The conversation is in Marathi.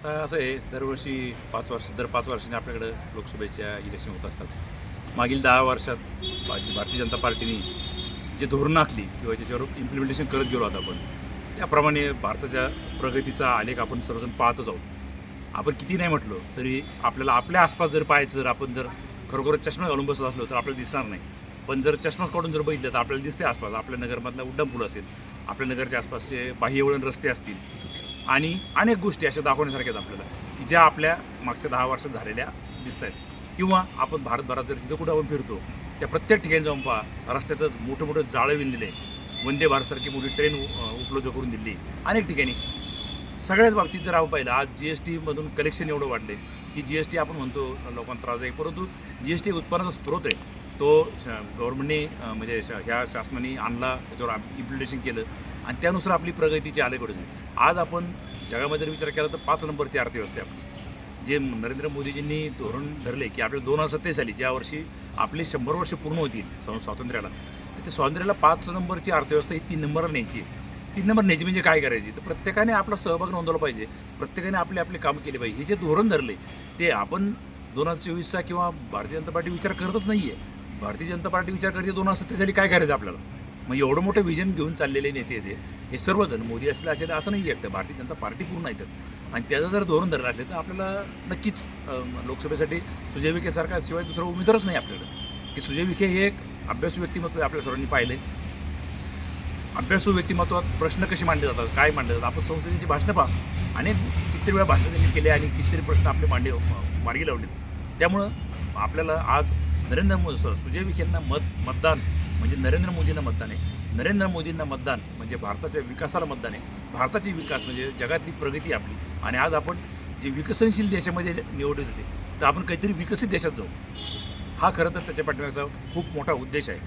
आता असं आहे, दरवर्षी 5 वर्षांनी आपल्याकडं लोकसभेच्या इलेक्शन होत असतात. मागील 10 वर्षात भारतीय जनता पार्टीने जे धोरणं आखली किंवा ज्याच्यावर इम्प्लिमेंटेशन करत गेलो आता आपण, त्याप्रमाणे भारताच्या प्रगतीचा आलेख आपण सर्वजण पाहतच आहोत. आपण किती नाही म्हटलं तरी आपल्याला आपल्या आसपास जर पाहायचं, जर आपण जर खरोखरच चष्मा घालून बसत असलो तर आपल्याला दिसणार नाही. पण जर चष्मा काढून जर बघितलं तर आपल्याला दिसते आसपास. आपल्या नगरमधला उड्डाणपूल असेल, आपल्या नगरच्या आसपासचे बाह्यवळण रस्ते असतील आणि अनेक गोष्टी अशा दाखवण्यासारख्या आहेत आपल्याला, की ज्या आपल्या मागच्या 10 वर्षात झालेल्या दिसत आहेत. किंवा आपण भारतभरात जर जिथं कुठं आपण फिरतो त्या प्रत्येक ठिकाणी जाऊन पहा, रस्त्याचंच मोठं मोठं जाळं विणलेलं आहे. वंदे भारतसारखी मोठी ट्रेन उपलब्ध करून दिली अनेक ठिकाणी. सगळ्याच बाबतीत जर आपण पाहिलं, आज GSTमधून कलेक्शन एवढं वाढले की GST आपण म्हणतो लोकांना त्रास आहे, परंतु GST उत्पन्नाचा स्रोत आहे. तो गव्हर्नमेंटने म्हणजे ह्या शासनाने आणला, त्याच्यावर इम्प्लिमेंटेशन केलं आणि त्यानुसार आपली प्रगतीची आलेकडे झाली. आज आपण जगामध्ये जर विचार केला तर 5 नंबरची अर्थव्यवस्था आहे आपली. जे नरेंद्र मोदीजींनी धोरण धरले की आपल्याला 2027 साली ज्या वर्षी आपले 100 वर्ष पूर्ण होतील स्वातंत्र्याला, तर ते स्वातंत्र्याला 5 नंबरची अर्थव्यवस्था ही 3 नंबरला न्यायची. 3 नंबर न्यायची म्हणजे काय करायची, तर प्रत्येकाने आपला सहभाग नोंदवला पाहिजे, प्रत्येकाने आपले आपले काम केले पाहिजे. हे जे धोरण धरले ते आपण 2024चा किंवा भारतीय जनता पार्टी विचार करतच नाही आहे. भारतीय जनता पार्टी विचार करते 2027 साली काय करायचं आपल्याला. मग एवढं मोठं विजन घेऊन चाललेले नेते ते हे सर्वजण मोदी असले असेल असं नाही एकटं, भारतीय जनता पार्टी पूर्ण आहेत. आणि त्याचं जर धोरण धरलं असले तर आपल्याला नक्कीच लोकसभेसाठी सुजय विखेसारखा शिवाय दुसरा उमेदवारच नाही आपल्याकडं. की सुजय विखे हे एक अभ्यासू व्यक्तिमत्व आहे, आपल्या सर्वांनी पाहिलं. अभ्यासू व्यक्तिमत्वात प्रश्न कसे मांडले जातात, काय मांडले जातात, आपण संसदेची भाषणं पहा, अनेक कितीतरी वेळा भाषणं त्यांनी केले आणि कितीतरी प्रश्न आपले मार्गी लावले. त्यामुळं आपल्याला आज नरेंद्र मोदी सुजय विखेंना मतदान म्हणजे नरेंद्र मोदींना मतदान आहे. नरेंद्र मोदींना मतदान म्हणजे भारताच्या विकासाला मतदान आहे. भारताची विकास म्हणजे जगातली प्रगती आपली. आणि आज आपण जे विकसनशील देशामध्ये निवडत होते तर आपण काहीतरी विकसित देशात जाऊ. हा खरं तर त्याच्या पाठीमागचा खूप मोठा उद्देश आहे.